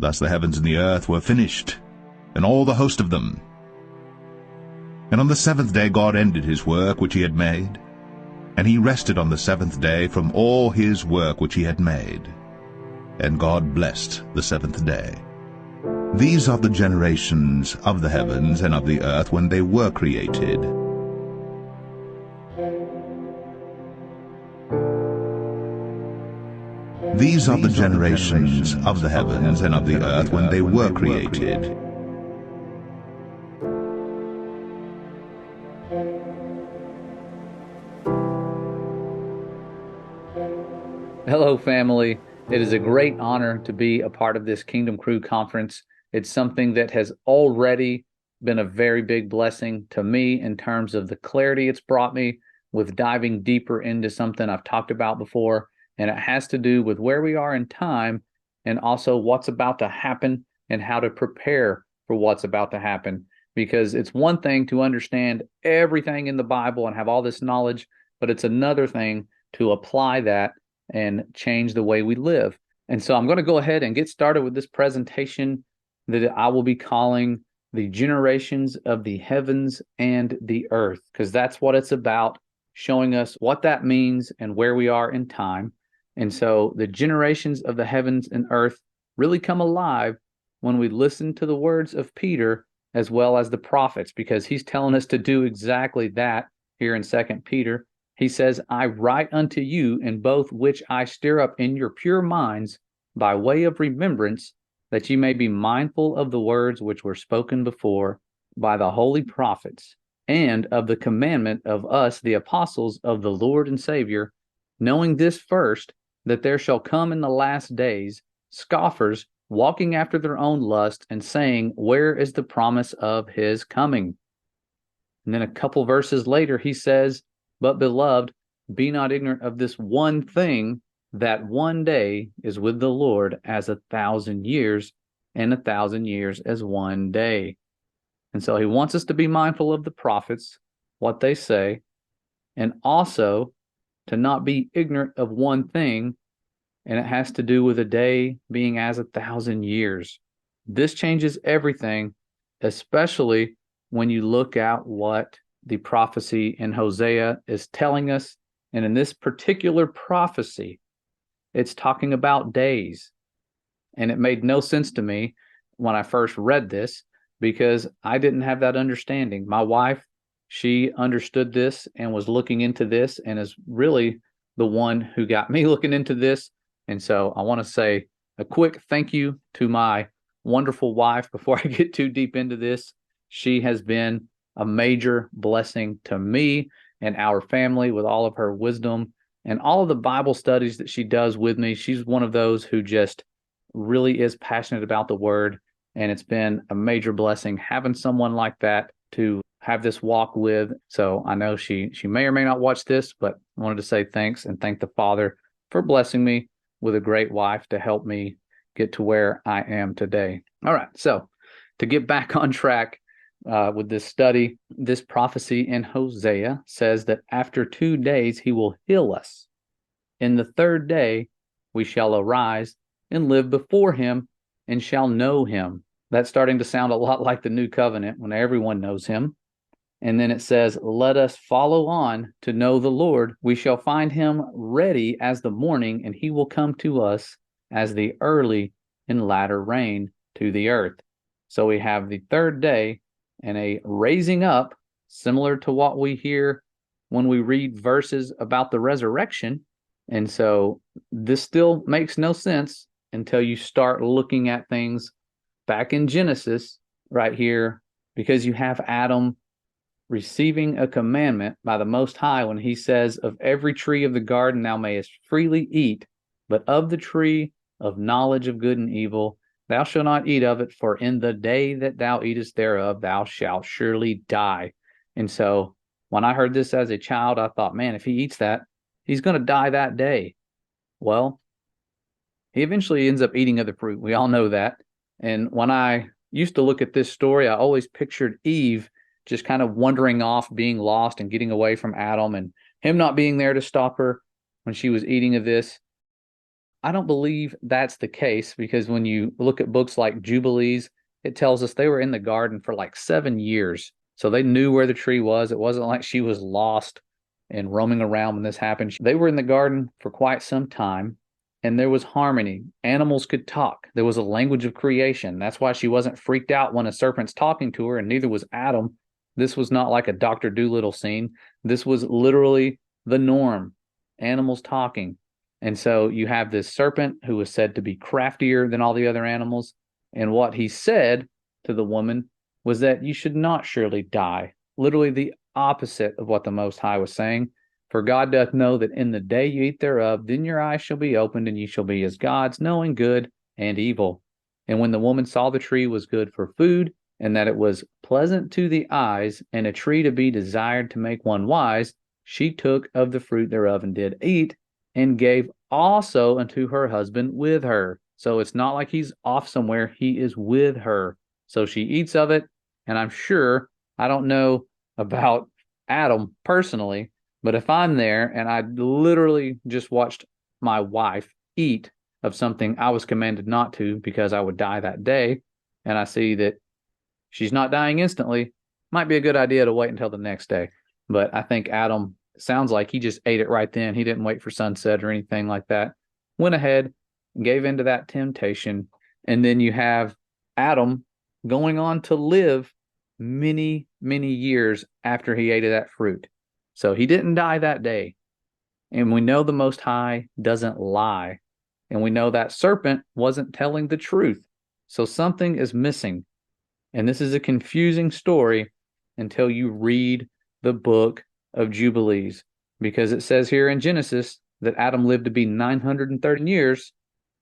Thus the heavens and the earth were finished, and all the host of them. And on the seventh day God ended his work which he had made, and he rested on the seventh day from all his work which he had made. And God blessed the seventh day. These are the generations of the heavens and of the earth when they were created. These are the generations of the heavens and of the earth when they were created. Hello, family. It is a great honor to be a part of this Kingdom Crew conference. It's something that has already been a very big blessing to me in terms of the clarity it's brought me with diving deeper into something I've talked about before. And it has to do with where we are in time and also what's about to happen and how to prepare for what's about to happen. Because it's one thing to understand everything in the Bible and have all this knowledge, but it's another thing to apply that and change the way we live. And so I'm going to go ahead and get started with this presentation that I will be calling the generations of the heavens and the earth, because that's what it's about, showing us what that means and where we are in time. And so the generations of the heavens and earth really come alive when we listen to the words of Peter as well as the prophets, because he's telling us to do exactly that here in 2 Peter. He says, I write unto you in both which I stir up in your pure minds by way of remembrance, that ye may be mindful of the words which were spoken before by the holy prophets, and of the commandment of us, the apostles of the Lord and Savior, knowing this first, that there shall come in the last days scoffers, walking after their own lust, and saying, where is the promise of his coming? And then a couple verses later, he says, but beloved, be not ignorant of this one thing, that one day is with the Lord as 1,000 years, and 1,000 years as one day. And so he wants us to be mindful of the prophets, what they say, and also to not be ignorant of one thing, and it has to do with a day being as 1,000 years. This changes everything, especially when you look at what the prophecy in Hosea is telling us. And in this particular prophecy, it's talking about days. And it made no sense to me when I first read this, because I didn't have that understanding. My wife, she understood this and was looking into this, and is really the one who got me looking into this. And so I want to say a quick thank you to my wonderful wife before I get too deep into this. She has been a major blessing to me and our family with all of her wisdom and all of the Bible studies that she does with me. She's one of those who just really is passionate about the word. And it's been a major blessing having someone like that to have this walk with. So I know she may or may not watch this, but I wanted to say thanks and thank the Father for blessing me with a great wife to help me get to where I am today. All right. So to get back on track, with this study, this prophecy in Hosea says that after 2 days he will heal us. In the third day we shall arise and live before him and shall know him. That's starting to sound a lot like the new covenant when everyone knows him. And then it says, let us follow on to know the Lord. We shall find him ready as the morning, and he will come to us as the early and latter rain to the earth. So we have the third day and a raising up, similar to what we hear when we read verses about the resurrection. And so this still makes no sense until you start looking at things back in Genesis right here, because you have Adam receiving a commandment by the Most High when he says, of every tree of the garden thou mayest freely eat, but of the tree of knowledge of good and evil thou shalt not eat of it, for in the day that thou eatest thereof, thou shalt surely die. And so when I heard this as a child, I thought, man, if he eats that, he's going to die that day. Well, he eventually ends up eating of the fruit. We all know that. And when I used to look at this story, I always pictured Eve just kind of wandering off, being lost and getting away from Adam, and him not being there to stop her when she was eating of this. I don't believe that's the case, because when you look at books like Jubilees, it tells us they were in the garden for like 7 years. So they knew where the tree was. It wasn't like she was lost and roaming around when this happened. They were in the garden for quite some time, and there was harmony. Animals could talk. There was a language of creation. That's why she wasn't freaked out when a serpent's talking to her, and neither was Adam. This was not like a Dr. Dolittle scene. This was literally the norm. Animals talking. And so you have this serpent who was said to be craftier than all the other animals. And what he said to the woman was that you should not surely die. Literally the opposite of what the Most High was saying. For God doth know that in the day you eat thereof, then your eyes shall be opened, and ye shall be as gods, knowing good and evil. And when the woman saw the tree was good for food, and that it was pleasant to the eyes, and a tree to be desired to make one wise, she took of the fruit thereof and did eat, and gave also unto her husband with her. So it's not like he's off somewhere. He is with her. So she eats of it. And I'm sure, I don't know about Adam personally, but if I'm there and I literally just watched my wife eat of something I was commanded not to because I would die that day, and I see that she's not dying instantly, might be a good idea to wait until the next day. But I think Adam sounds like he just ate it right then. He didn't wait for sunset or anything like that. Went ahead, gave into that temptation. And then you have Adam going on to live many, many years after he ate of that fruit. So he didn't die that day. And we know the Most High doesn't lie. And we know that serpent wasn't telling the truth. So something is missing. And this is a confusing story until you read the book of Jubilees, because it says here in Genesis that Adam lived to be 930 years.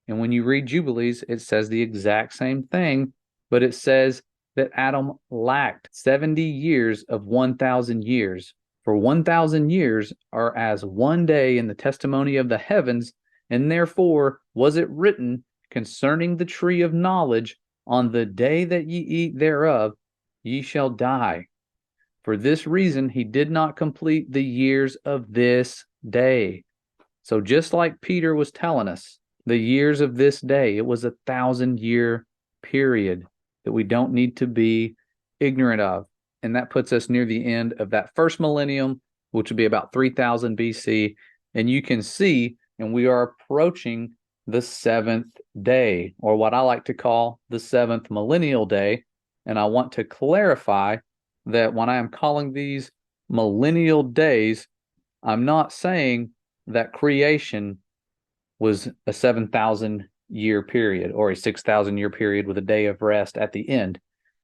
And when you read Jubilees, it says the exact same thing, but it says that Adam lacked 70 years of 1,000 years. For 1,000 years are as one day in the testimony of the heavens, and therefore was it written concerning the tree of knowledge, on the day that ye eat thereof, ye shall die. For this reason, he did not complete the years of this day. So just like Peter was telling us, the years of this day, it was 1,000-year period that we don't need to be ignorant of. And that puts us near the end of that first millennium, which would be about 3000 BC. And you can see, and we are approaching the seventh day, or what I like to call the seventh millennial day. And I want to clarify that when I am calling these millennial days, I'm not saying that creation was a 7,000-year period or a 6,000-year period with a day of rest at the end.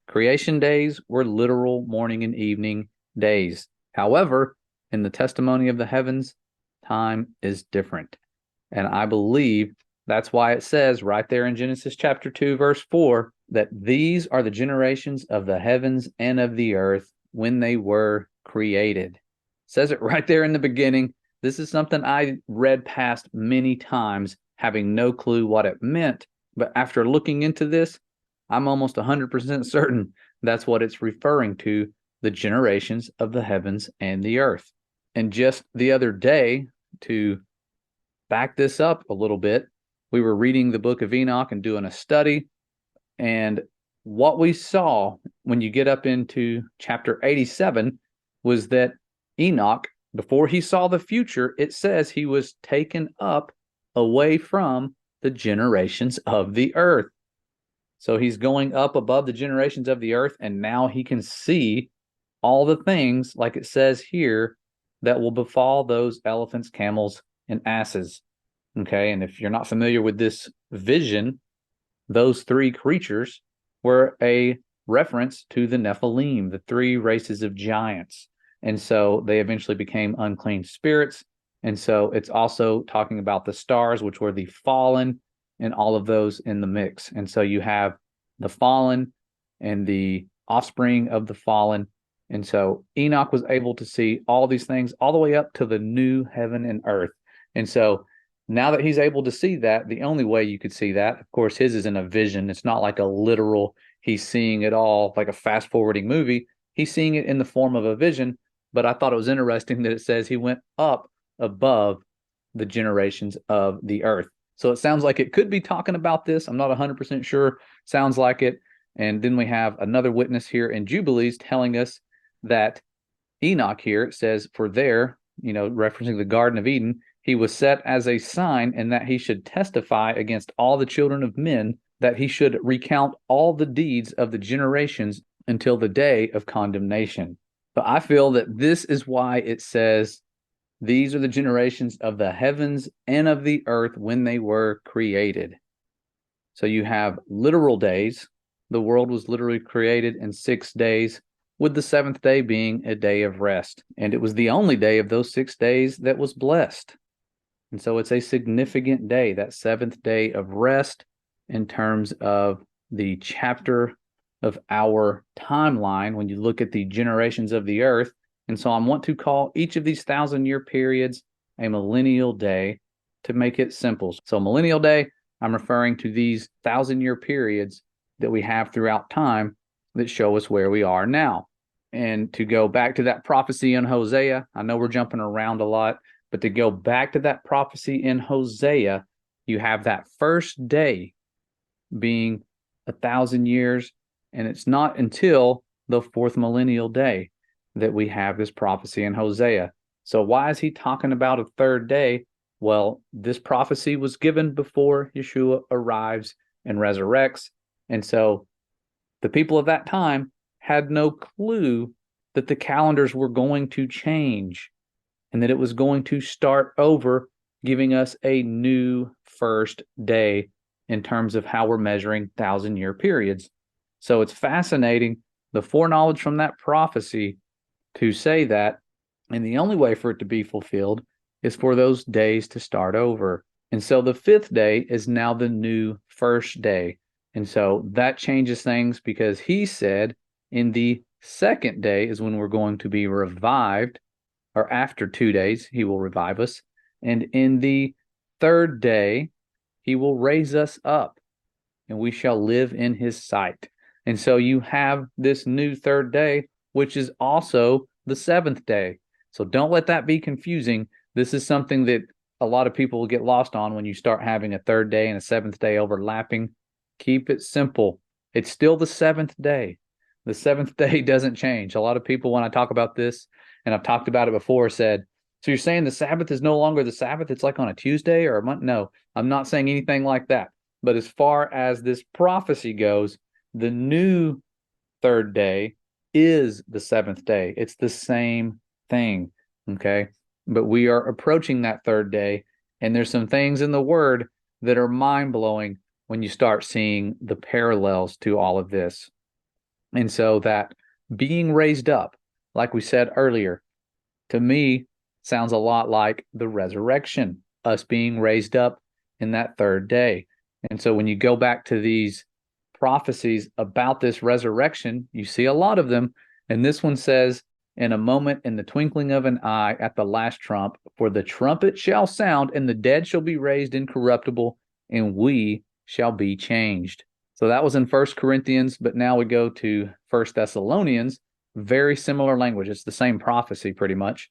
Creation days were literal morning and evening days. However, in the testimony of the heavens, time is different. And I believe that's why it says right there in Genesis chapter 2, verse 4, that these are the generations of the heavens and of the earth when they were created. It says it right there in the beginning. This is something I read past many times, having no clue what it meant. But after looking into this, I'm almost 100% certain that's what it's referring to, the generations of the heavens and the earth. And just the other day, to back this up a little bit, we were reading the book of Enoch and doing a study. And what we saw when you get up into chapter 87 was that Enoch, before he saw the future, it says he was taken up away from the generations of the earth. So he's going up above the generations of the earth, and now he can see all the things, like it says here, that will befall those elephants, camels, and asses. Okay, and if you're not familiar with this vision, those three creatures were a reference to the Nephilim, the three races of giants. And so they eventually became unclean spirits. And so it's also talking about the stars, which were the fallen, and all of those in the mix. And so you have the fallen and the offspring of the fallen. And so Enoch was able to see all these things all the way up to the new heaven and earth. And so now that he's able to see that, the only way you could see that, of course, his is in a vision. It's not like a literal, he's seeing it all like a fast forwarding movie. He's seeing it in the form of a vision. But I thought it was interesting that it says he went up above the generations of the earth. So it sounds like it could be talking about this. I'm not 100% sure. Sounds like it. And then we have another witness here in Jubilees telling us that Enoch here, it says, for there, referencing the Garden of Eden, he was set as a sign, and that he should testify against all the children of men, that he should recount all the deeds of the generations until the day of condemnation. But I feel that this is why it says, these are the generations of the heavens and of the earth when they were created. So you have literal days. The world was literally created in 6 days, with the seventh day being a day of rest. And it was the only day of those 6 days that was blessed. And so it's a significant day, that seventh day of rest, in terms of the chapter of our timeline when you look at the generations of the earth. And so I want to call each of these 1,000-year periods a millennial day to make it simple. So millennial day, I'm referring to these 1,000-year periods that we have throughout time that show us where we are now. And to go back to that prophecy in Hosea, I know we're jumping around a lot, but to go back to that prophecy in Hosea, you have that first day being 1,000 years, and it's not until the fourth millennial day that we have this prophecy in Hosea. So why is he talking about a third day? Well, this prophecy was given before Yeshua arrives and resurrects. And so the people of that time had no clue that the calendars were going to change and that it was going to start over, giving us a new first day in terms of how we're measuring 1,000-year periods. So it's fascinating, the foreknowledge from that prophecy to say that, and the only way for it to be fulfilled is for those days to start over. And so the fifth day is now the new first day. And so that changes things, because he said in the second day is when we're going to be revived, or after 2 days, he will revive us. And in the third day, he will raise us up, and we shall live in his sight. And so you have this new third day, which is also the seventh day. So don't let that be confusing. This is something that a lot of people will get lost on when you start having a third day and a seventh day overlapping. Keep it simple. It's still the seventh day. The seventh day doesn't change. A lot of people, when I talk about this, and I've talked about it before, said, so you're saying the Sabbath is no longer the Sabbath? It's like on a Tuesday or a month? No, I'm not saying anything like that. But as far as this prophecy goes, the new third day is the seventh day. It's the same thing, okay? But we are approaching that third day, and there's some things in the Word that are mind-blowing when you start seeing the parallels to all of this. And so that being raised up, like we said earlier, to me sounds a lot like the resurrection, us being raised up in that third day. And so when you go back to these prophecies about this resurrection, you see a lot of them. And this one says, in a moment, in the twinkling of an eye, at the last trump, for the trumpet shall sound, and the dead shall be raised incorruptible, and we shall be changed. So that was in 1 Corinthians, but now we go to 1 Thessalonians, very similar language. It's the same prophecy pretty much.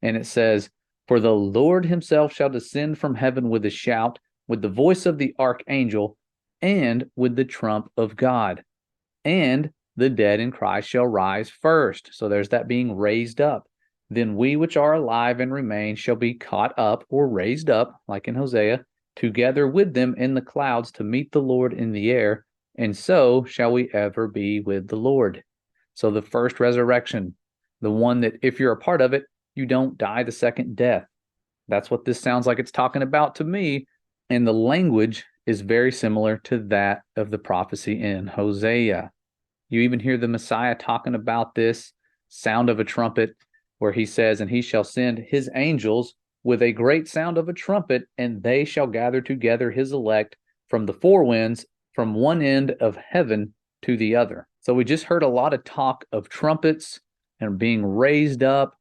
And it says, for the Lord himself shall descend from heaven with a shout, with the voice of the archangel, and with the trump of God. And the dead in Christ shall rise first. So there's that being raised up. Then we which are alive and remain shall be caught up, or raised up, like in Hosea, together with them in the clouds to meet the Lord in the air, and so shall we ever be with the Lord. So the first resurrection, the one that if you're a part of it, you don't die the second death. That's what this sounds like it's talking about to me. And the language is very similar to that of the prophecy in Hosea. You even hear the Messiah talking about this sound of a trumpet, where he says, and he shall send his angels with a great sound of a trumpet, and they shall gather together his elect from the four winds, from one end of heaven to the other. So we just heard a lot of talk of trumpets and being raised up.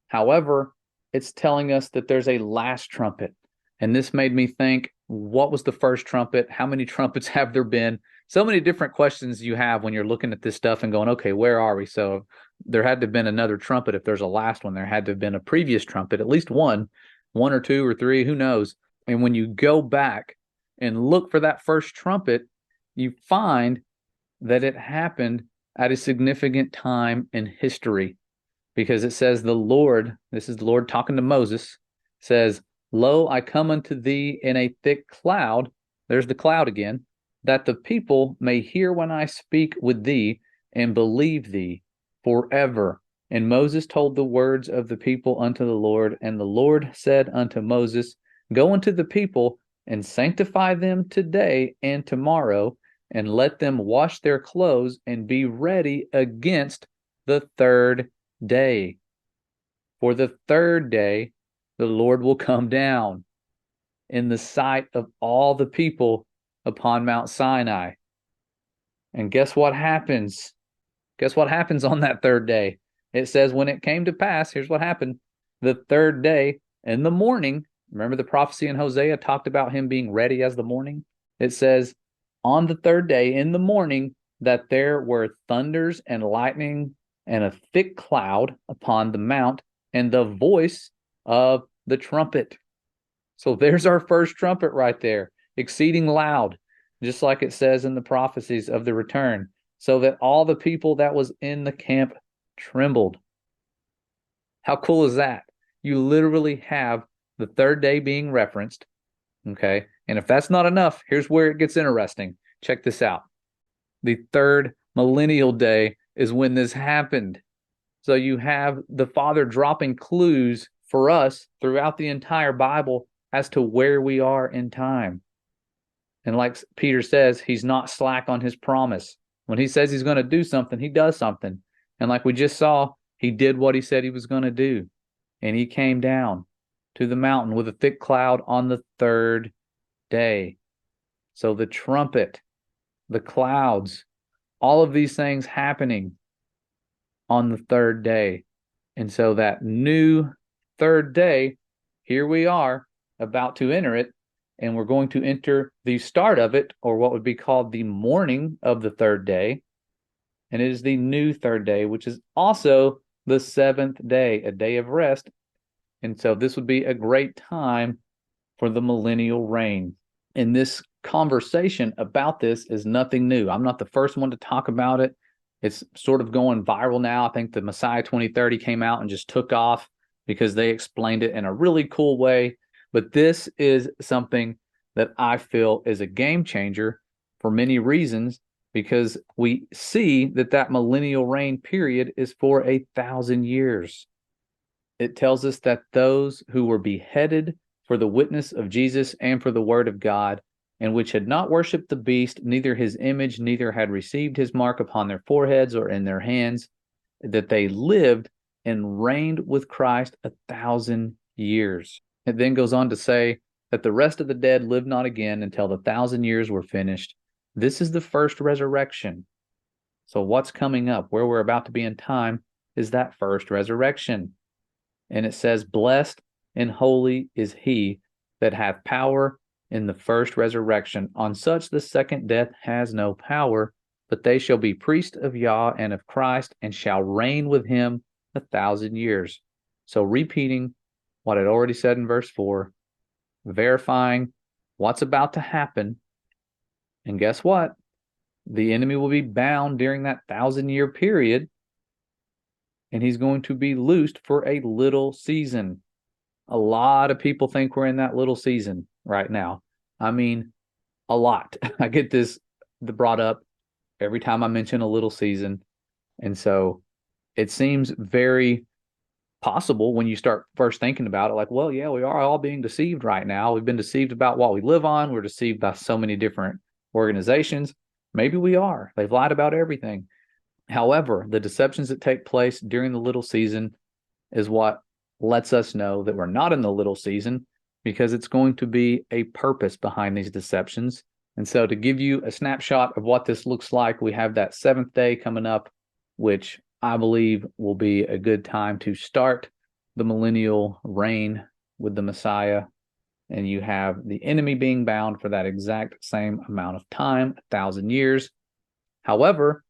However, it's telling us that there's a last trumpet. And this made me think, what was the first trumpet? How many trumpets have there been? So many different questions you have when you're looking at this stuff and going, okay, where are we? So there had to have been another trumpet. If there's a last one, there had to have been a previous trumpet, at least one or two or three, who knows? And when you go back and look for that first trumpet, you find that it happened at a significant time in history, because it says the Lord, this is the Lord talking to Moses, says, "Lo, I come unto thee in a thick cloud," there's the cloud again, "that the people may hear when I speak with thee and believe thee forever." And Moses told the words of the people unto the Lord, and the Lord said unto Moses, "Go unto the people and sanctify them today and tomorrow, and let them wash their clothes and be ready against the third day. For the third day, the Lord will come down in the sight of all the people upon Mount Sinai." And guess what happens? Guess what happens on that third day? It says, when it came to pass, here's what happened. The third day in the morning, remember the prophecy in Hosea talked about him being ready as the morning? It says, on the third day in the morning, that there were thunders and lightning and a thick cloud upon the mount, and the voice of the trumpet. So there's our first trumpet right there, exceeding loud, just like it says in the prophecies of the return, so that all the people that was in the camp trembled. How cool is that? You literally have the third day being referenced, okay? And if that's not enough, here's where it gets interesting. Check this out. The third millennial day is when this happened. So you have the Father dropping clues for us throughout the entire Bible as to where we are in time. And like Peter says, he's not slack on his promise. When he says he's going to do something, he does something. And like we just saw, he did what he said he was going to do. And he came down to the mountain with a thick cloud on the third day. So the trumpet, the clouds, all of these things happening on the third day. And so that new third day, here we are about to enter it, and we're going to enter the start of it, or what would be called the morning of the third day. And it is the new third day, which is also the seventh day, a day of rest. And so this would be a great time for the millennial reign. And this conversation about this is nothing new. I'm not the first one to talk about it. It's sort of going viral now. I think the Messiah 2030 came out and just took off because they explained it in a really cool way. But this is something that I feel is a game changer for many reasons, because we see that that millennial reign period is for 1,000 years. It tells us that those who were beheaded for the witness of Jesus and for the word of God, and which had not worshipped the beast, neither his image, neither had received his mark upon their foreheads or in their hands, that they lived and reigned with Christ 1,000 years. It then goes on to say that the rest of the dead lived not again until the 1,000 years were finished. This is the first resurrection. So what's coming up, where we're about to be in time, is that first resurrection. And it says, blessed and holy is he that hath power in the first resurrection. On such the second death has no power, but they shall be priests of Yah and of Christ, and shall reign with him 1,000 years. So repeating what I'd already said in verse 4, verifying what's about to happen. And guess what? The enemy will be bound during that 1,000-year period, and he's going to be loosed for a little season. A lot of people think we're in that little season right now. I mean, a lot. I get this brought up every time I mention a little season. And so it seems very possible when you start first thinking about it, like, well, yeah, we are all being deceived right now. We've been deceived about what we live on. We're deceived by so many different organizations. Maybe we are. They've lied about everything. However, the deceptions that take place during the little season is what lets us know that we're not in the little season, because it's going to be a purpose behind these deceptions. And so to give you a snapshot of what this looks like, we have that seventh day coming up, which I believe will be a good time to start the millennial reign with the Messiah. And you have the enemy being bound for that exact same amount of time, 1,000 years. However,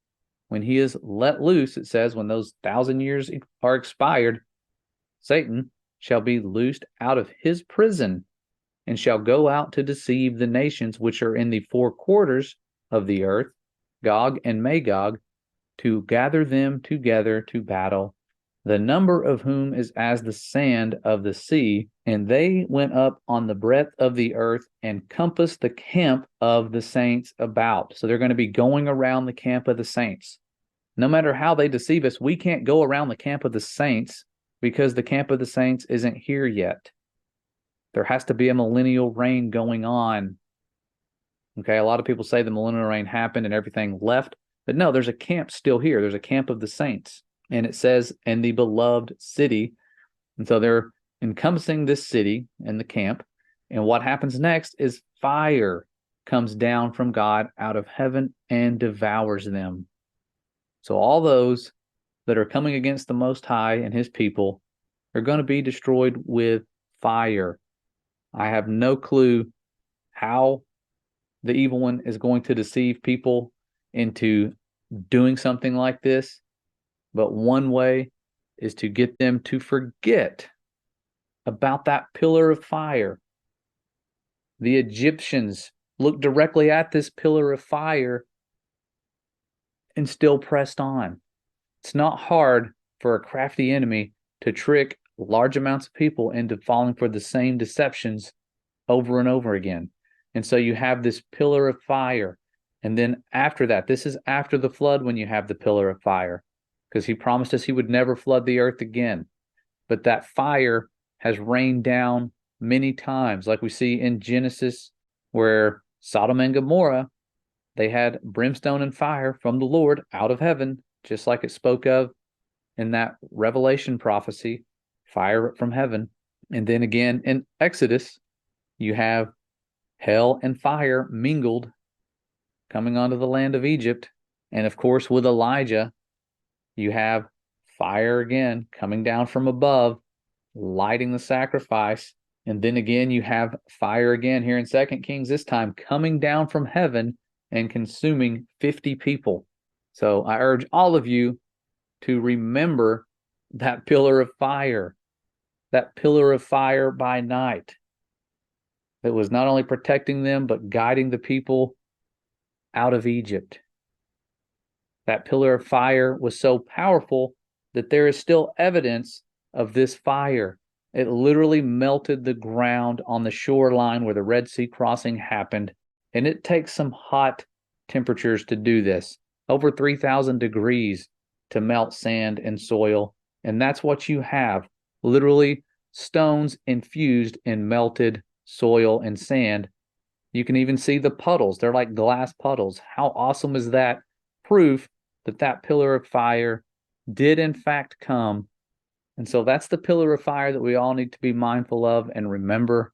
when he is let loose, it says when those 1,000 years are expired, Satan shall be loosed out of his prison, and shall go out to deceive the nations which are in the four quarters of the earth, Gog and Magog, to gather them together to battle, the number of whom is as the sand of the sea. And they went up on the breadth of the earth and compassed the camp of the saints about. So they're going to be going around the camp of the saints. No matter how they deceive us, we can't go around the camp of the saints because the camp of the saints isn't here yet. There has to be a millennial reign going on. Okay, a lot of people say the millennial reign happened and everything left, but no, there's a camp still here. There's a camp of the saints. And it says, in the beloved city. And so they're encompassing this city and the camp. And what happens next is fire comes down from God out of heaven and devours them. So all those that are coming against the Most High and his people are going to be destroyed with fire. I have no clue how the evil one is going to deceive people into doing something like this. But one way is to get them to forget about that pillar of fire. The Egyptians looked directly at this pillar of fire and still pressed on. It's not hard for a crafty enemy to trick large amounts of people into falling for the same deceptions over and over again. And so you have this pillar of fire. And then after that, this is after the flood when you have the pillar of fire, because he promised us he would never flood the earth again. But that fire has rained down many times, like we see in Genesis, where Sodom and Gomorrah, they had brimstone and fire from the Lord out of heaven, just like it spoke of in that Revelation prophecy, fire from heaven. And then again in Exodus, you have hell and fire mingled coming onto the land of Egypt. And of course, with Elijah, you have fire again coming down from above, lighting the sacrifice. And then again, you have fire again here in 2 Kings, this time coming down from heaven and consuming 50 people. So I urge all of you to remember that pillar of fire by night that was not only protecting them, but guiding the people out of Egypt. That pillar of fire was so powerful that there is still evidence of this fire. It literally melted the ground on the shoreline where the Red Sea crossing happened. And it takes some hot temperatures to do this, over 3,000 degrees to melt sand and soil. And that's what you have, literally stones infused in melted soil and sand. You can even see the puddles. They're like glass puddles. How awesome is that? Proof that that pillar of fire did in fact come. And so that's the pillar of fire that we all need to be mindful of and remember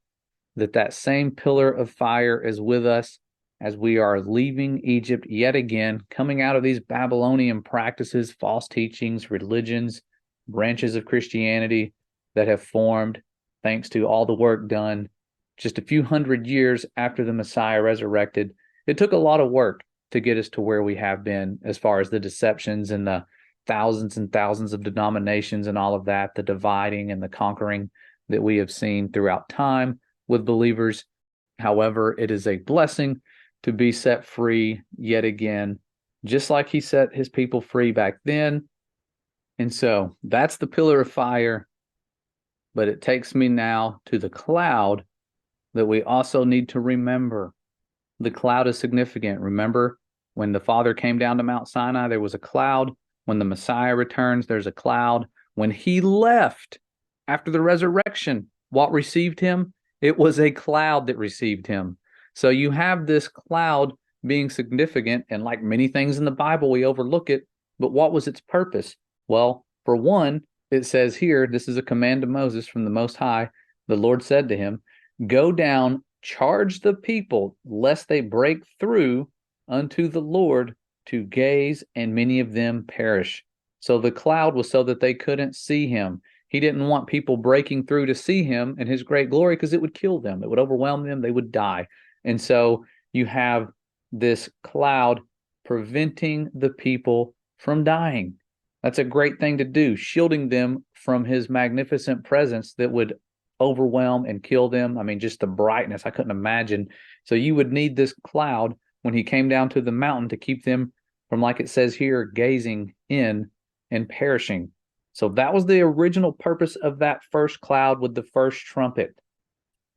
that that same pillar of fire is with us as we are leaving Egypt yet again, coming out of these Babylonian practices, false teachings, religions, branches of Christianity that have formed thanks to all the work done just a few hundred years after the Messiah resurrected. It took a lot of work to get us to where we have been as far as the deceptions and the thousands and thousands of denominations and all of that, the dividing and the conquering that we have seen throughout time with believers. However, it is a blessing to be set free yet again, just like he set his people free back then. And so that's the pillar of fire. But it takes me now to the cloud that we also need to remember. The cloud is significant. Remember, when the Father came down to Mount Sinai, there was a cloud. When the Messiah returns, there's a cloud. When he left after the resurrection, what received him? It was a cloud that received him. So you have this cloud being significant, and like many things in the Bible, we overlook it. But what was its purpose? Well, for one, it says here, this is a command to Moses from the Most High. The Lord said to him, "Go down, charge the people, lest they break through unto the Lord to gaze, and many of them perish." So the cloud was so that they couldn't see him. He didn't want people breaking through to see him and his great glory because it would kill them. It would overwhelm them. They would die. And so you have this cloud preventing the people from dying. That's a great thing to do, shielding them from his magnificent presence that would overwhelm and kill them. I mean, just the brightness, I couldn't imagine. So you would need this cloud when he came down to the mountain to keep them from, like it says here, gazing in and perishing. So that was the original purpose of that first cloud with the first trumpet.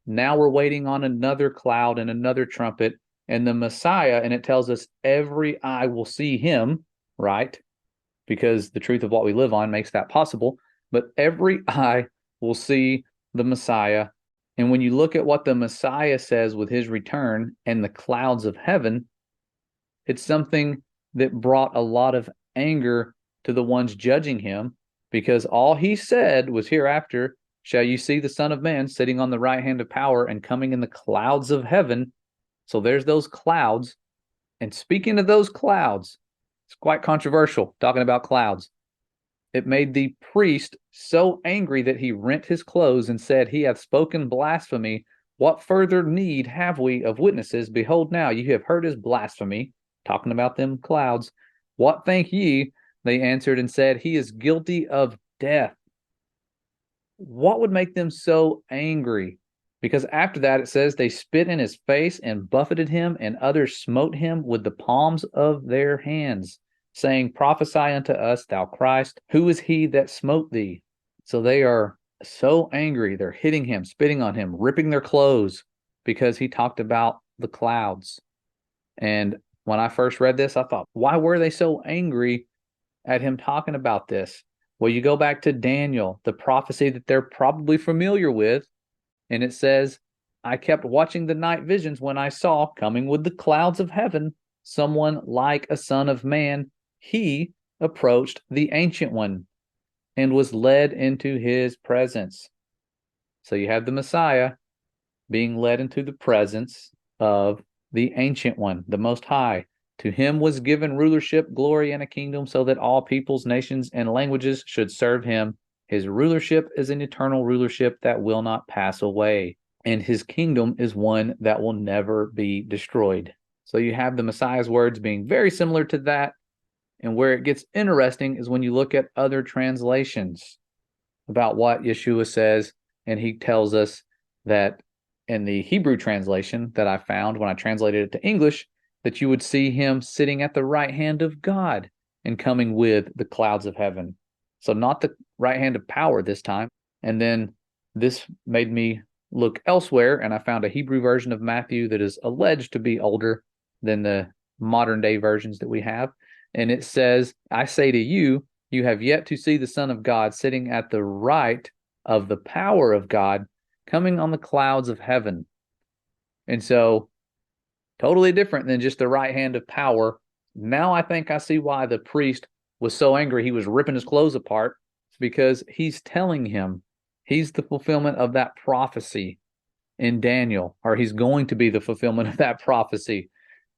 Now we're waiting on another cloud and another trumpet and the Messiah, and it tells us every eye will see him, right? Because the truth of what we live on makes that possible. But every eye will see the Messiah. And when you look at what the Messiah says with his return and the clouds of heaven, it's something that brought a lot of anger to the ones judging him, because all he said was, hereafter shall you see the Son of Man sitting on the right hand of power and coming in the clouds of heaven. So there's those clouds. And speaking of those clouds, it's quite controversial talking about clouds. It made the priest so angry that he rent his clothes and said, he hath spoken blasphemy. What further need have we of witnesses? Behold, now you have heard his blasphemy, talking about them clouds. What think ye? They answered and said, he is guilty of death. What would make them so angry? Because after that, it says they spit in his face and buffeted him, and others smote him with the palms of their hands, saying, prophesy unto us, thou Christ, who is he that smote thee? So they are so angry. They're hitting him, spitting on him, ripping their clothes because he talked about the clouds. And when I first read this, I thought, why were they so angry at him talking about this? Well, you go back to Daniel, the prophecy that they're probably familiar with, and it says, I kept watching the night visions when I saw, coming with the clouds of heaven, someone like a son of man. He approached the Ancient One and was led into his presence. So you have the Messiah being led into the presence of the Ancient One, the Most High. To him was given rulership, glory, and a kingdom, so that all peoples, nations, and languages should serve him. His rulership is an eternal rulership that will not pass away, and his kingdom is one that will never be destroyed. So you have the Messiah's words being very similar to that, and where it gets interesting is when you look at other translations about what Yeshua says, and he tells us that in the Hebrew translation that I found when I translated it to English, that you would see him sitting at the right hand of God and coming with the clouds of heaven. So not the right hand of power this time. And then this made me look elsewhere, and I found a Hebrew version of Matthew that is alleged to be older than the modern day versions that we have. And it says, I say to you, you have yet to see the Son of God sitting at the right of the power of God, coming on the clouds of heaven. And so totally different than just the right hand of power. Now I think I see why the priest was so angry he was ripping his clothes apart, because he's telling him he's the fulfillment of that prophecy in Daniel, or he's going to be the fulfillment of that prophecy.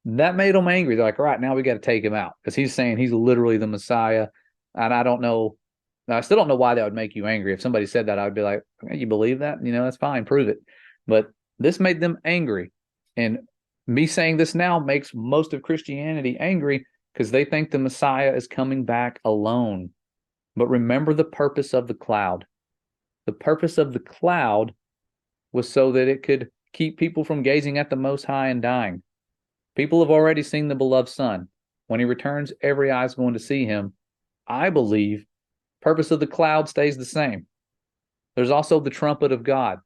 That made them angry. They're like, all right, now we got to take him out, because he's saying he's literally the Messiah. And I don't know. I still don't know why that would make you angry. If somebody said that, I'd be like, you believe that? That's fine. Prove it. But this made them angry. And me saying this now makes most of Christianity angry, because they think the Messiah is coming back alone. But remember the purpose of the cloud. The purpose of the cloud was so that it could keep people from gazing at the Most High and dying. People have already seen the beloved Son. When he returns, every eye is going to see him. I believe purpose of the cloud stays the same. There's also the trumpet of God.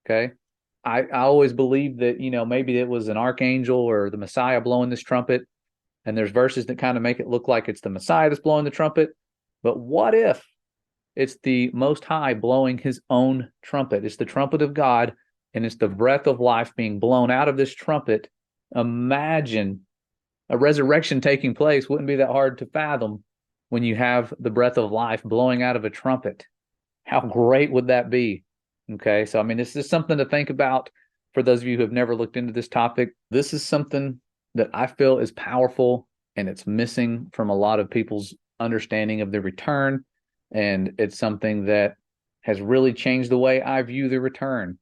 Okay. I always believed that, maybe it was an archangel or the Messiah blowing this trumpet. And there's verses that kind of make it look like it's the Messiah that's blowing the trumpet. But what if it's the Most High blowing his own trumpet? It's the trumpet of God, and it's the breath of life being blown out of this trumpet. Imagine a resurrection taking place. Wouldn't be that hard to fathom when you have the breath of life blowing out of a trumpet. How great would that be? Okay, so this is something to think about for those of you who have never looked into this topic. This is something that I feel is powerful, and it's missing from a lot of people's understanding of the return. And it's something that has really changed the way I view the return.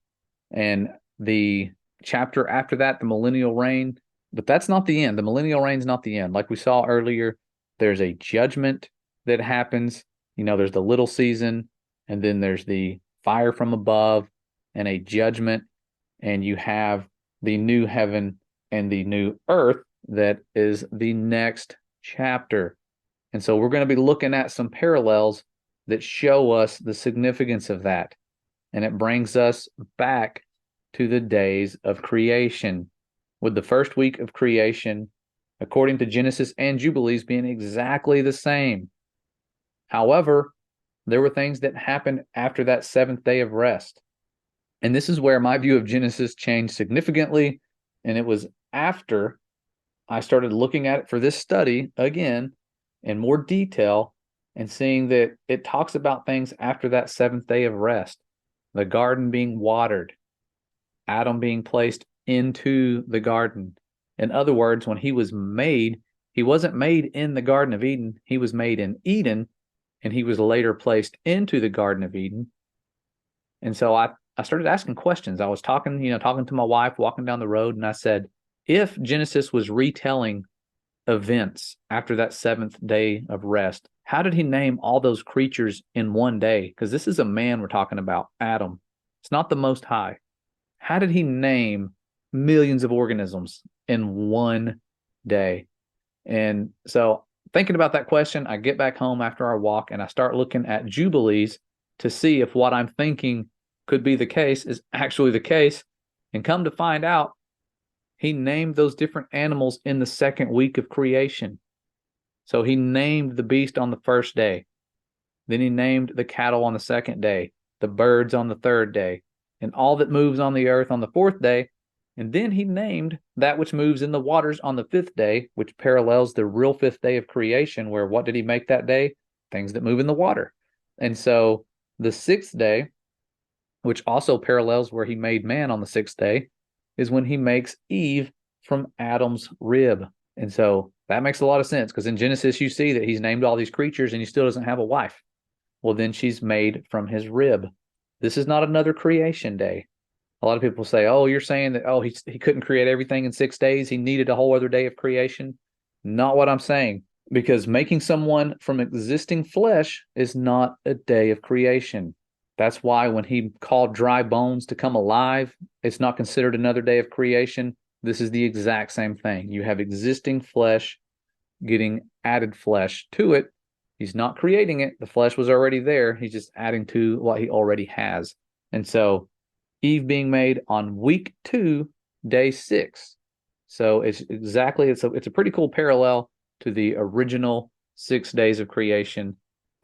And the chapter after that, the millennial reign, but that's not the end. The millennial reign is not the end. Like we saw earlier, there's a judgment that happens. There's the little season, and then there's the fire from above, and a judgment, and you have the new heaven and the new earth that is the next chapter. And so we're going to be looking at some parallels that show us the significance of that. And it brings us back to the days of creation, with the first week of creation, according to Genesis and Jubilees, being exactly the same. However, there were things that happened after that seventh day of rest. And this is where my view of Genesis changed significantly. And it was after I started looking at it for this study again in more detail and seeing that it talks about things after that seventh day of rest. The garden being watered, Adam being placed into the garden. In other words, when he was made, he wasn't made in the Garden of Eden. He was made in Eden, and he was later placed into the Garden of Eden. And so I started asking questions. I was talking to my wife, walking down the road, and I said, if Genesis was retelling events after that seventh day of rest, how did he name all those creatures in one day? Because this is a man we're talking about, Adam. It's not the Most High. How did he name millions of organisms in one day? And so thinking about that question, I get back home after our walk and I start looking at Jubilees to see if what I'm thinking could be the case is actually the case. And come to find out, he named those different animals in the second week of creation. So he named the beast on the first day. Then he named the cattle on the second day, the birds on the third day, and all that moves on the earth on the fourth day. And then he named that which moves in the waters on the fifth day, which parallels the real fifth day of creation, where what did he make that day? Things that move in the water. And so the sixth day, which also parallels where he made man on the sixth day, is when he makes Eve from Adam's rib. And so that makes a lot of sense, because in Genesis you see that he's named all these creatures and he still doesn't have a wife. Well, then she's made from his rib. This is not another creation day. A lot of people say, oh, you're saying that, oh, he couldn't create everything in 6 days. He needed a whole other day of creation. Not what I'm saying, because making someone from existing flesh is not a day of creation. That's why when he called dry bones to come alive, it's not considered another day of creation. This is the exact same thing. You have existing flesh getting added flesh to it. He's not creating it. The flesh was already there. He's just adding to what he already has. And so Eve being made on week 2, day 6. So it's a pretty cool parallel to the original 6 days of creation,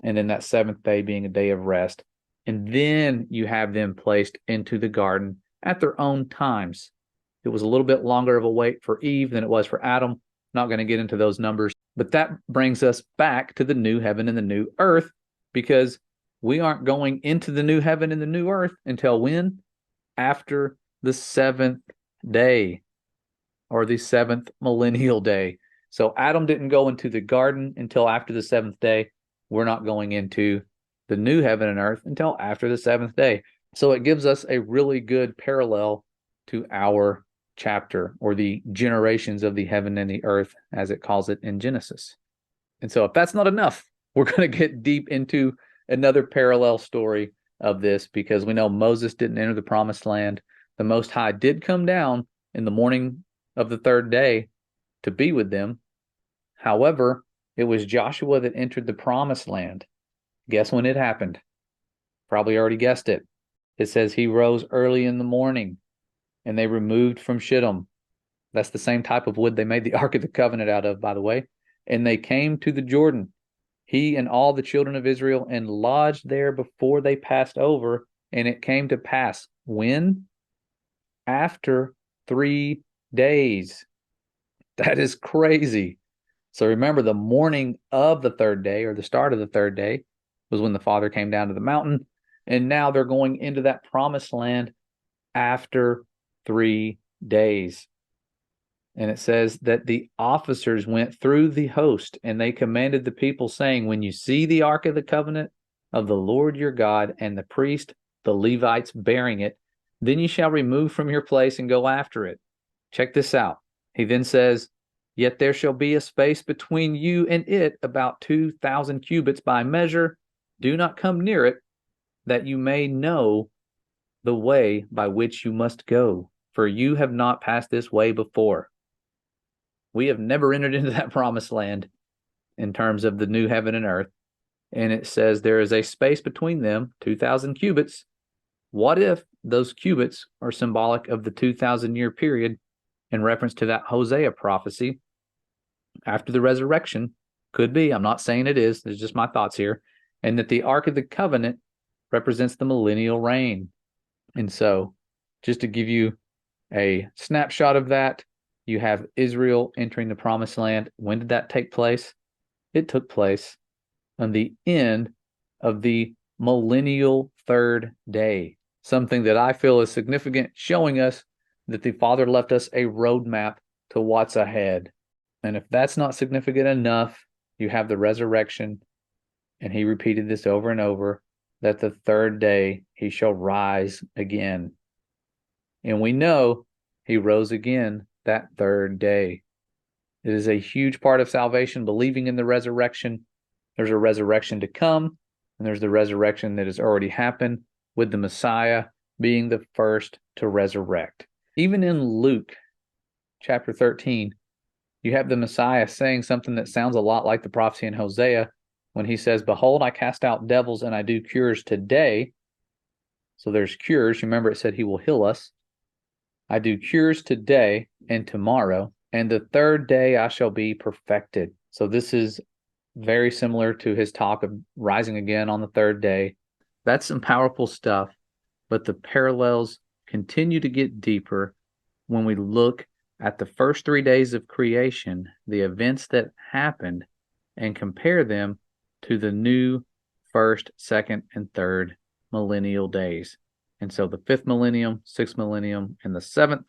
and then that seventh day being a day of rest. And then you have them placed into the garden at their own times. It was a little bit longer of a wait for Eve than it was for Adam. Not going to get into those numbers, but that brings us back to the new heaven and the new earth, because we aren't going into the new heaven and the new earth until when? After the seventh day, or the seventh millennial day. So Adam didn't go into the garden until after the seventh day. We're not going into the new heaven and earth until after the seventh day. So it gives us a really good parallel to our chapter, or the generations of the heaven and the earth, as it calls it in Genesis. And so if that's not enough, we're going to get deep into another parallel story of this, because we know Moses didn't enter the promised land. The Most High did come down in the morning of the third day to be with them. However, it was Joshua that entered the promised land. Guess when it happened? Probably already guessed it. It says he rose early in the morning, and they removed from Shittim. That's the same type of wood they made the Ark of the Covenant out of, by the way. And they came to the Jordan, he and all the children of Israel, and lodged there before they passed over. And it came to pass, when? After 3 days. That is crazy. So remember, the morning of the third day, or the start of the third day, was when the Father came down to the mountain. And now they're going into that promised land after 3 days. And it says that the officers went through the host, and they commanded the people, saying, when you see the Ark of the Covenant of the Lord your God, and the priest, the Levites, bearing it, then you shall remove from your place and go after it. Check this out. He then says, yet there shall be a space between you and it, about 2,000 cubits by measure. Do not come near it, that you may know the way by which you must go, for you have not passed this way before. We have never entered into that promised land in terms of the new heaven and earth. And it says there is a space between them, 2,000 cubits. What if those cubits are symbolic of the 2,000-year period in reference to that Hosea prophecy after the resurrection? Could be. I'm not saying it is. It's just my thoughts here. And that the Ark of the Covenant represents the millennial reign. And so, just to give you a snapshot of that, you have Israel entering the promised land. When did that take place? It took place on the end of the millennial third day, something that I feel is significant, showing us that the Father left us a roadmap to what's ahead. And if that's not significant enough, you have the resurrection, and he repeated this over and over, that the third day he shall rise again. And we know he rose again that third day. It is a huge part of salvation, believing in the resurrection. There's a resurrection to come, and there's the resurrection that has already happened, with the Messiah being the first to resurrect. Even in Luke chapter 13, you have the Messiah saying something that sounds a lot like the prophecy in Hosea when he says, "Behold, I cast out devils and I do cures today." So there's cures. Remember, it said he will heal us. "I do cures today and tomorrow, and the third day I shall be perfected." So this is very similar to his talk of rising again on the third day. That's some powerful stuff, but the parallels continue to get deeper when we look at the first 3 days of creation, the events that happened, and compare them to the new first, second, and third millennial days. And so the fifth millennium, sixth millennium, and the seventh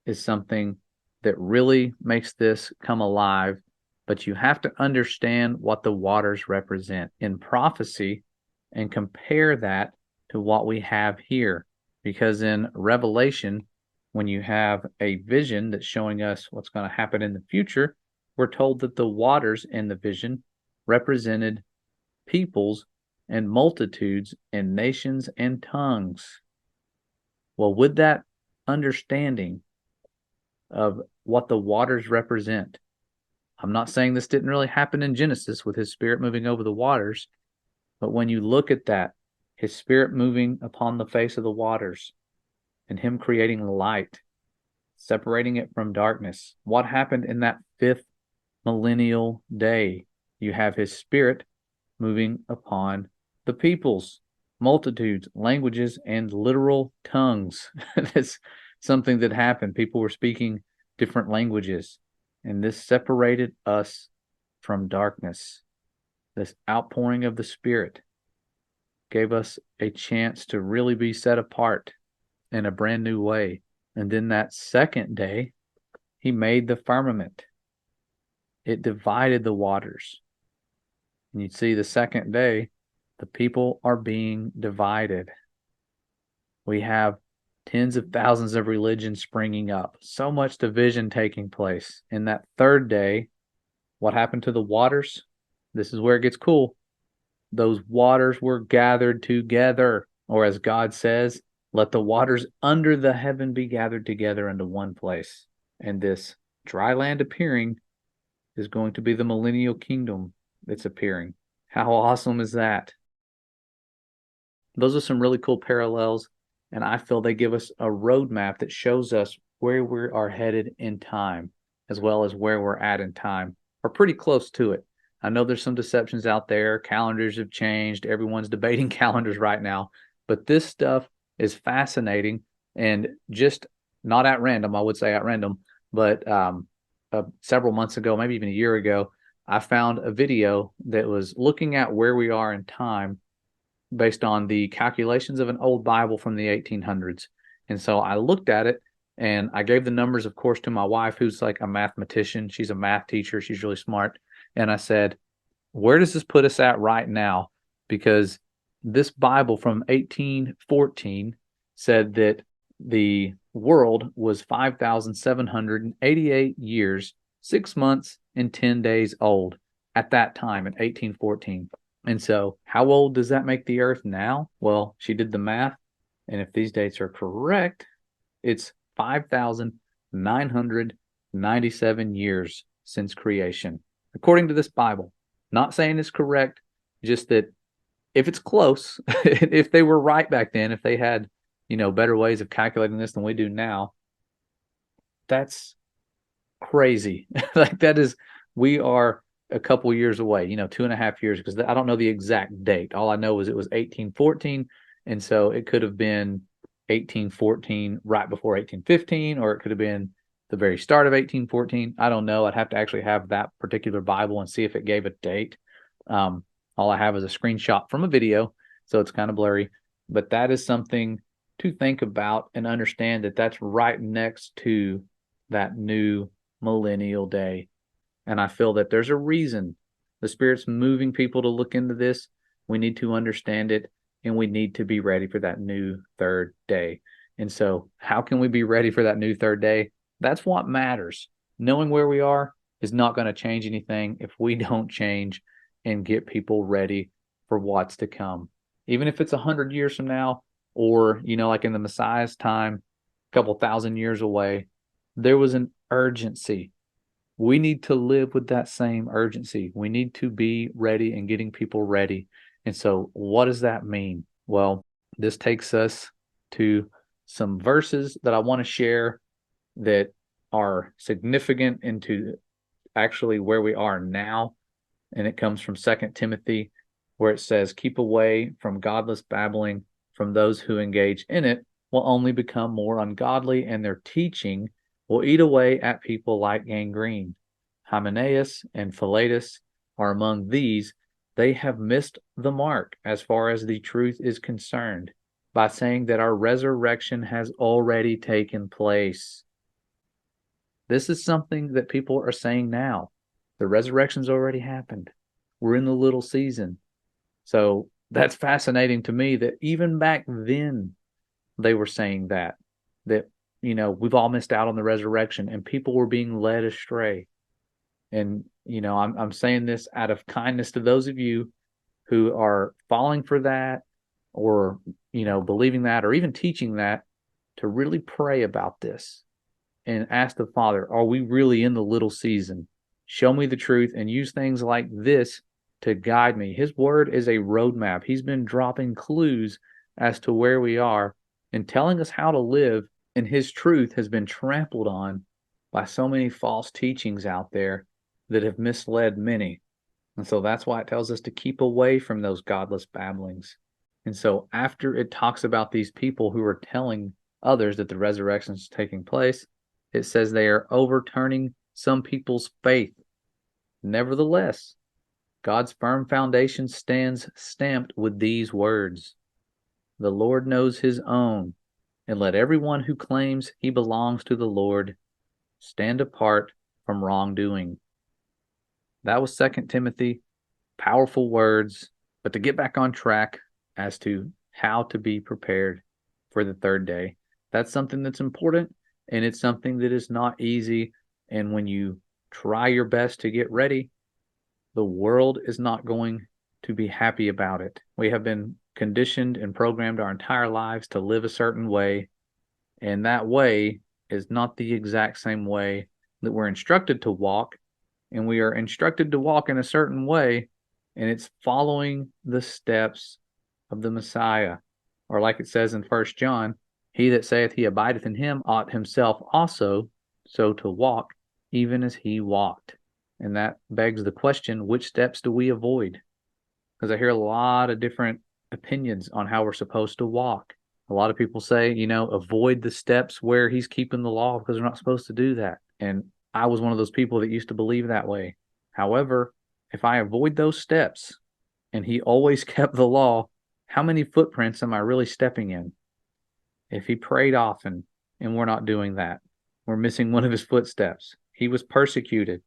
is something that really makes this come alive. But you have to understand what the waters represent in prophecy and compare that to what we have here. Because in Revelation, when you have a vision that's showing us what's going to happen in the future, we're told that the waters in the vision represented peoples and multitudes and nations and tongues. Well, with that understanding of what the waters represent, I'm not saying this didn't really happen in Genesis with his spirit moving over the waters, but when you look at that, his spirit moving upon the face of the waters and him creating light, separating it from darkness, what happened in that fifth millennial day? You have his spirit moving upon the peoples, multitudes, languages, and literal tongues. That's something that happened. People were speaking different languages, and this separated us from darkness. This outpouring of the Spirit gave us a chance to really be set apart in a brand new way. And then that second day, he made the firmament. It divided the waters. And you see the second day, the people are being divided. We have tens of thousands of religions springing up, so much division taking place. In that third day, what happened to the waters? This is where it gets cool. Those waters were gathered together, or as God says, let the waters under the heaven be gathered together into one place. And this dry land appearing is going to be the millennial kingdom that's appearing. How awesome is that? Those are some really cool parallels, and I feel they give us a roadmap that shows us where we are headed in time, as well as where we're at in time, or pretty close to it. I know there's some deceptions out there. Calendars have changed. Everyone's debating calendars right now, but this stuff is fascinating and just not at random. I would say at random, but several months ago, maybe even a year ago, I found a video that was looking at where we are in time based on the calculations of an old Bible from the 1800s. And so I looked at it and I gave the numbers, of course, to my wife, who's like a mathematician. She's a math teacher. She's really smart. And I said, where does this put us at right now? Because this Bible from 1814 said that the world was 5,788 years, 6 months, and 10 days old at that time in 1814. And so how old does that make the earth now? Well, she did the math, And if these dates are correct, it's 5,997 years since creation, according to this Bible. Not saying it's correct, just that if it's close, if they were right back then, if they had, better ways of calculating this than we do now, that's crazy. Like that is, we are a couple years away, 2.5 years, because I don't know the exact date. All I know is it was 1814. And so it could have been 1814 right before 1815, or it could have been the very start of 1814. I don't know. I'd have to actually have that particular Bible and see if it gave a date. All I have is a screenshot from a video, so it's kind of blurry. But that is something to think about and understand that that's right next to that new millennial day. And I feel that there's a reason the Spirit's moving people to look into this. We need to understand it, and we need to be ready for that new third day. And so, how can we be ready for that new third day? That's what matters. Knowing where we are is not going to change anything if we don't change and get people ready for what's to come. Even if it's 100 years from now, or, like in the Messiah's time, a couple thousand years away, there was an urgency. We need to live with that same urgency. We need to be ready and getting people ready. And so, what does that mean? Well, this takes us to some verses that I want to share that are significant into actually where we are now. And it comes from 2 Timothy, where it says, "Keep away from godless babbling, from those who engage in it will only become more ungodly, and their teaching will eat away at people like gangrene. Hymenaeus and Philetus are among these. They have missed the mark as far as the truth is concerned, by saying that our resurrection has already taken place." This is something that people are saying now. The resurrection's already happened. We're in the little season. So that's fascinating to me that even back then they were saying that we've all missed out on the resurrection, and people were being led astray. And I'm saying this out of kindness to those of you who are falling for that, or believing that, or even teaching that, to really pray about this and ask the Father, are we really in the little season? Show me the truth, and use things like this to guide me. His word is a roadmap. He's been dropping clues as to where we are and telling us how to live, and his truth has been trampled on by so many false teachings out there that have misled many. And so that's why it tells us to keep away from those godless babblings. And so after it talks about these people who are telling others that the resurrection is taking place, it says they are overturning some people's faith. Nevertheless, God's firm foundation stands stamped with these words: "The Lord knows his own, and let everyone who claims he belongs to the Lord stand apart from wrongdoing." That was 2 Timothy. Powerful words. But to get back on track as to how to be prepared for the third day, that's something that's important, and it's something that is not easy. And when you try your best to get ready, the world is not going to be happy about it. We have been conditioned and programmed our entire lives to live a certain way, and that way is not the exact same way that we're instructed to walk. And we are instructed to walk in a certain way, and it's following the steps of the Messiah. Or like it says in 1 John, "He that saith he abideth in him ought himself also so to walk, even as he walked." And that begs the question, which steps do we avoid? Because I hear a lot of different opinions on how we're supposed to walk. A lot of people say, avoid the steps where he's keeping the law, because we're not supposed to do that. And I was one of those people that used to believe that way. However, if I avoid those steps and he always kept the law, how many footprints am I really stepping in? If he prayed often and we're not doing that, we're missing one of his footsteps. He was persecuted.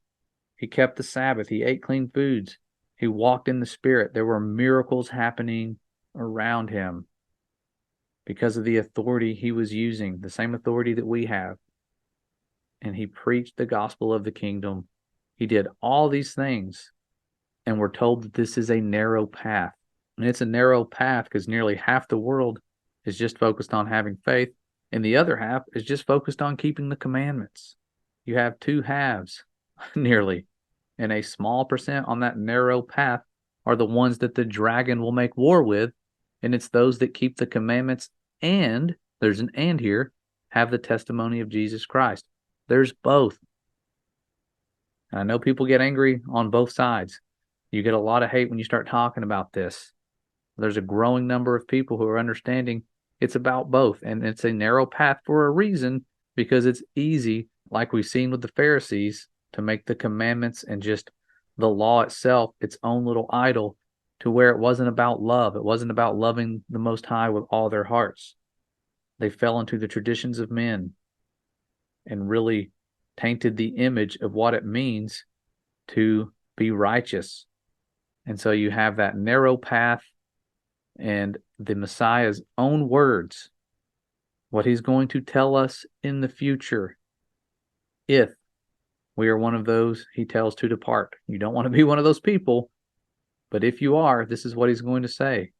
He kept the Sabbath. He ate clean foods. He walked in the Spirit. There were miracles happening around him because of the authority he was using, the same authority that we have. And he preached the gospel of the kingdom. He did all these things, and we're told that this is a narrow path. And it's a narrow path because nearly half the world is just focused on having faith, and the other half is just focused on keeping the commandments. You have two halves, nearly, and a small percent on that narrow path are the ones that the dragon will make war with, and it's those that keep the commandments and, there's an and here, have the testimony of Jesus Christ. There's both. And I know people get angry on both sides. You get a lot of hate when you start talking about this. There's a growing number of people who are understanding it's about both, and it's a narrow path for a reason, because it's easy, like we've seen with the Pharisees, to make the commandments and just the law itself its own little idol, to where it wasn't about love. It wasn't about loving the Most High with all their hearts. They fell into the traditions of men and really tainted the image of what it means to be righteous. And so you have that narrow path, and the Messiah's own words, what he's going to tell us in the future, if we are one of those he tells to depart. You don't want to be one of those people, but if you are, this is what he's going to say.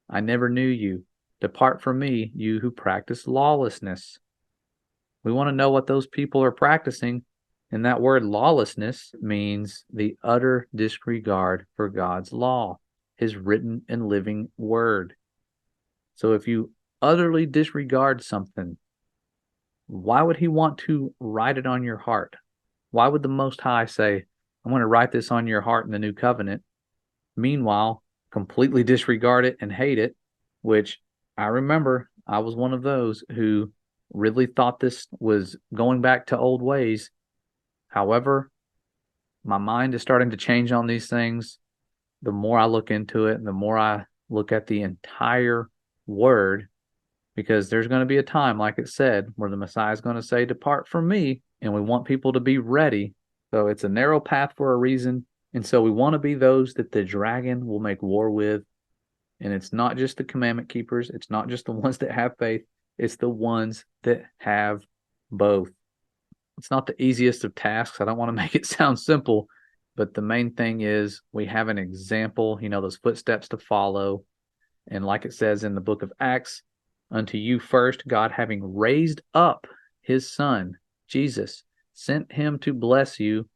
I never knew you. Depart from me, you who practice lawlessness. We want to know what those people are practicing, and that word lawlessness means the utter disregard for God's law, his written and living word. So if you utterly disregard something, why would he want to write it on your heart? Why would the Most High say, I'm going to write this on your heart in the new covenant? Meanwhile, completely disregard it and hate it, which I remember I was one of those who really thought this was going back to old ways. However, my mind is starting to change on these things. The more I look into it, and the more I look at the entire word, because there's going to be a time, like it said, where the Messiah is going to say, depart from me, and we want people to be ready. So it's a narrow path for a reason, and so we want to be those that the dragon will make war with. And it's not just the commandment keepers, it's not just the ones that have faith, it's the ones that have both. It's not the easiest of tasks. I don't want to make it sound simple, but the main thing is we have an example, those footsteps to follow. And like it says in the book of Acts, unto you first, God having raised up his son, Jesus, sent him to bless you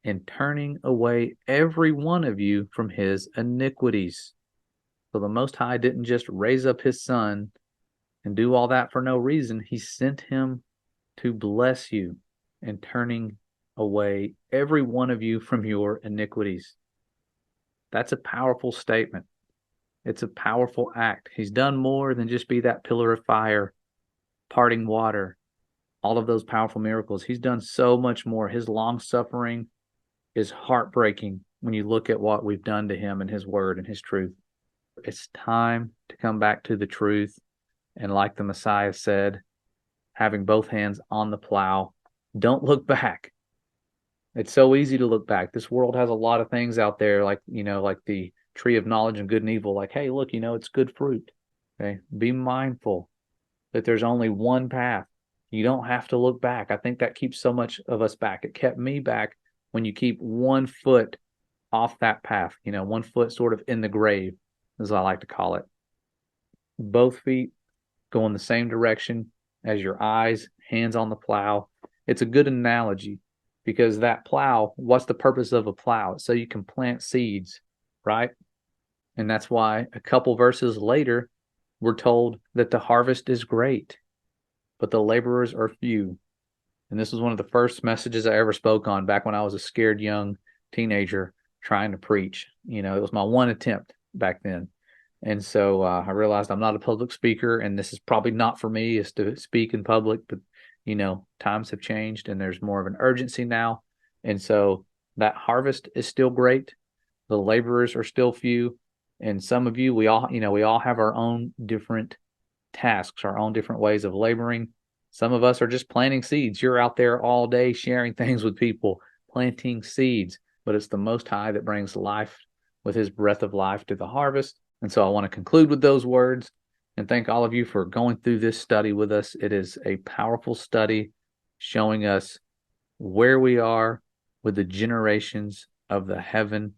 in turning away every one of you from his iniquities. So the Most High didn't just raise up his son and do all that for no reason. He sent him to bless you in turning away every one of you from your iniquities. That's a powerful statement. It's a powerful act. He's done more than just be that pillar of fire, parting water, all of those powerful miracles. He's done so much more. His long suffering is heartbreaking when you look at what we've done to him and his word and his truth. It's time to come back to the truth. And like the Messiah said, having both hands on the plow, don't look back. It's so easy to look back. This world has a lot of things out there, like the tree of knowledge and good and evil. Like, hey, look, it's good fruit. Okay, be mindful that there's only one path. You don't have to look back. I think that keeps so much of us back. It kept me back when you keep 1 foot off that path. 1 foot sort of in the grave, as I like to call it. Both feet go in the same direction as your eyes, hands on the plow. It's a good analogy, because that plow, what's the purpose of a plow? It's so you can plant seeds, right? And that's why a couple verses later, we're told that the harvest is great, but the laborers are few. And this was one of the first messages I ever spoke on back when I was a scared young teenager trying to preach. It was my one attempt back then. And so I realized I'm not a public speaker, and this is probably not for me, is to speak in public. But, times have changed and there's more of an urgency now. And so that harvest is still great. The laborers are still few. And some of you, we all have our own different tasks, our own different ways of laboring. Some of us are just planting seeds. You're out there all day sharing things with people, planting seeds. But it's the Most High that brings life with his breath of life to the harvest. And so I want to conclude with those words and thank all of you for going through this study with us. It is a powerful study showing us where we are with the generations of the heaven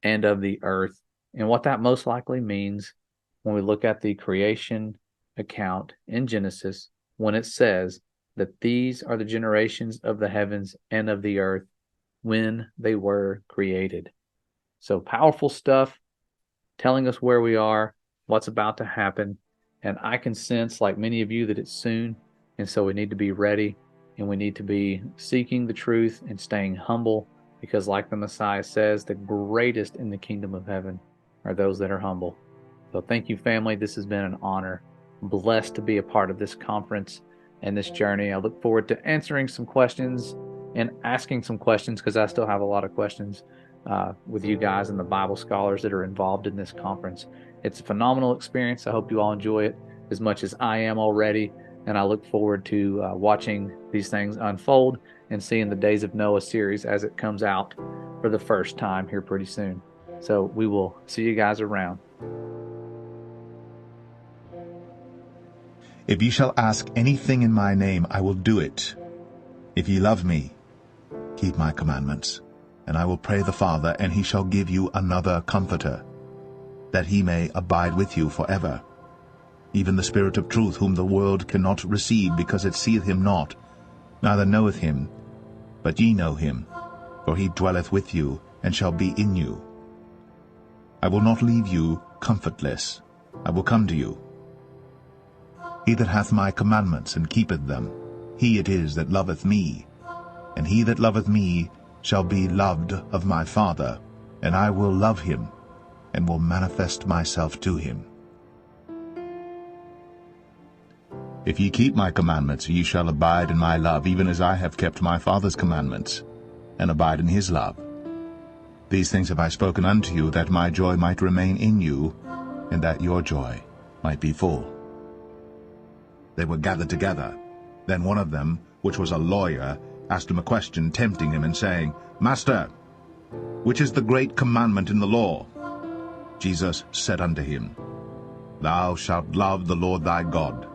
and of the earth, and what that most likely means when we look at the creation account in Genesis when it says that these are the generations of the heavens and of the earth when they were created. So powerful stuff, telling us where we are, what's about to happen. And I can sense, like many of you, that it's soon. And so we need to be ready, and we need to be seeking the truth and staying humble, because like the Messiah says, the greatest in the kingdom of heaven are those that are humble. So thank you, family. This has been an honor. I'm blessed to be a part of this conference and this journey. I look forward to answering some questions and asking some questions, because I still have a lot of questions with you guys and the Bible scholars that are involved in this conference. It's a phenomenal experience. I hope you all enjoy it as much as I am already, and I look forward to watching these things unfold and seeing the Days of Noah series as it comes out for the first time here pretty soon. So we will see you guys around. If ye shall ask anything in my name, I will do it. If ye love me, keep my commandments. And I will pray the Father, and he shall give you another Comforter, that he may abide with you forever. Even the Spirit of truth, whom the world cannot receive, because it seeth him not, neither knoweth him. But ye know him, for he dwelleth with you, and shall be in you. I will not leave you comfortless. I will come to you. He that hath my commandments, and keepeth them, he it is that loveth me. And he that loveth me shall be loved of my Father, and I will love him, and will manifest myself to him. If ye keep my commandments, ye shall abide in my love, even as I have kept my Father's commandments, and abide in his love. These things have I spoken unto you, that my joy might remain in you, and that your joy might be full. They were gathered together. Then one of them, which was a lawyer, asked him a question, tempting him, and saying, Master, which is the great commandment in the law? Jesus said unto him, Thou shalt love the Lord thy God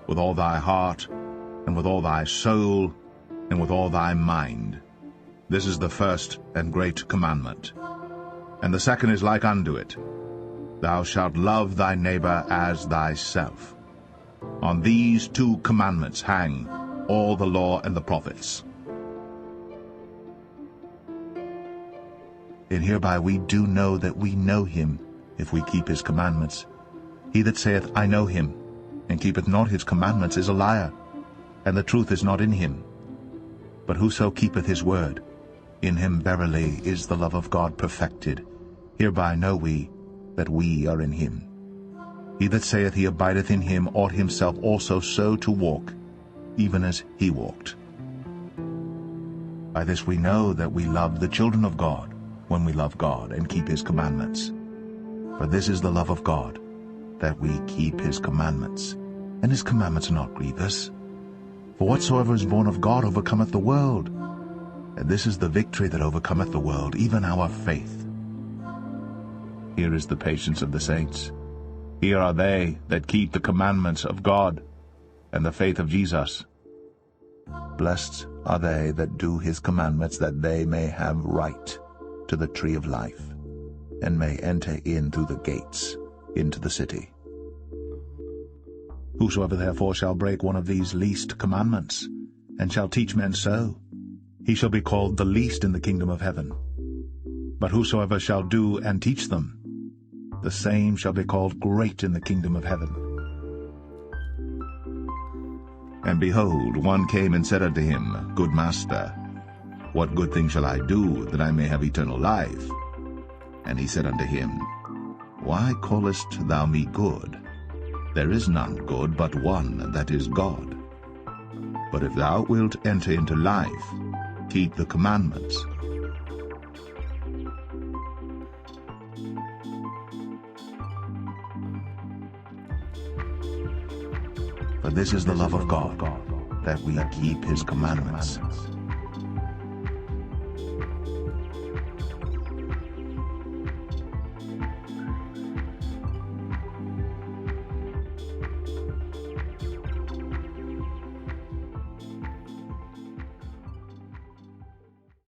with all thy heart, and with all thy soul, and with all thy mind. This is the first and great commandment. And the second is like unto it, Thou shalt love thy neighbor as thyself. On these two commandments hang all the law and the prophets. And hereby we do know that we know him, if we keep his commandments. He that saith, I know him, and keepeth not his commandments, is a liar, and the truth is not in him. But whoso keepeth his word, in him verily is the love of God perfected. Hereby know we that we are in him. He that saith he abideth in him ought himself also so to walk, even as he walked. By this we know that we love the children of God, when we love God and keep his commandments. For this is the love of God, that we keep his commandments, and his commandments are not grievous. For whatsoever is born of God overcometh the world, and this is the victory that overcometh the world, even our faith. Here is the patience of the saints. Here are they that keep the commandments of God, and the faith of Jesus. Blessed are they that do his commandments, that they may have right to the tree of life, and may enter in through the gates into the city. Whosoever therefore shall break one of these least commandments, and shall teach men so, he shall be called the least in the kingdom of heaven. But whosoever shall do and teach them, the same shall be called great in the kingdom of heaven. And behold, one came and said unto him, Good Master, what good thing shall I do, that I may have eternal life? And he said unto him, Why callest thou me good? There is none good but one, that is God. But if thou wilt enter into life, keep the commandments. For this is the love of God, that we keep his commandments.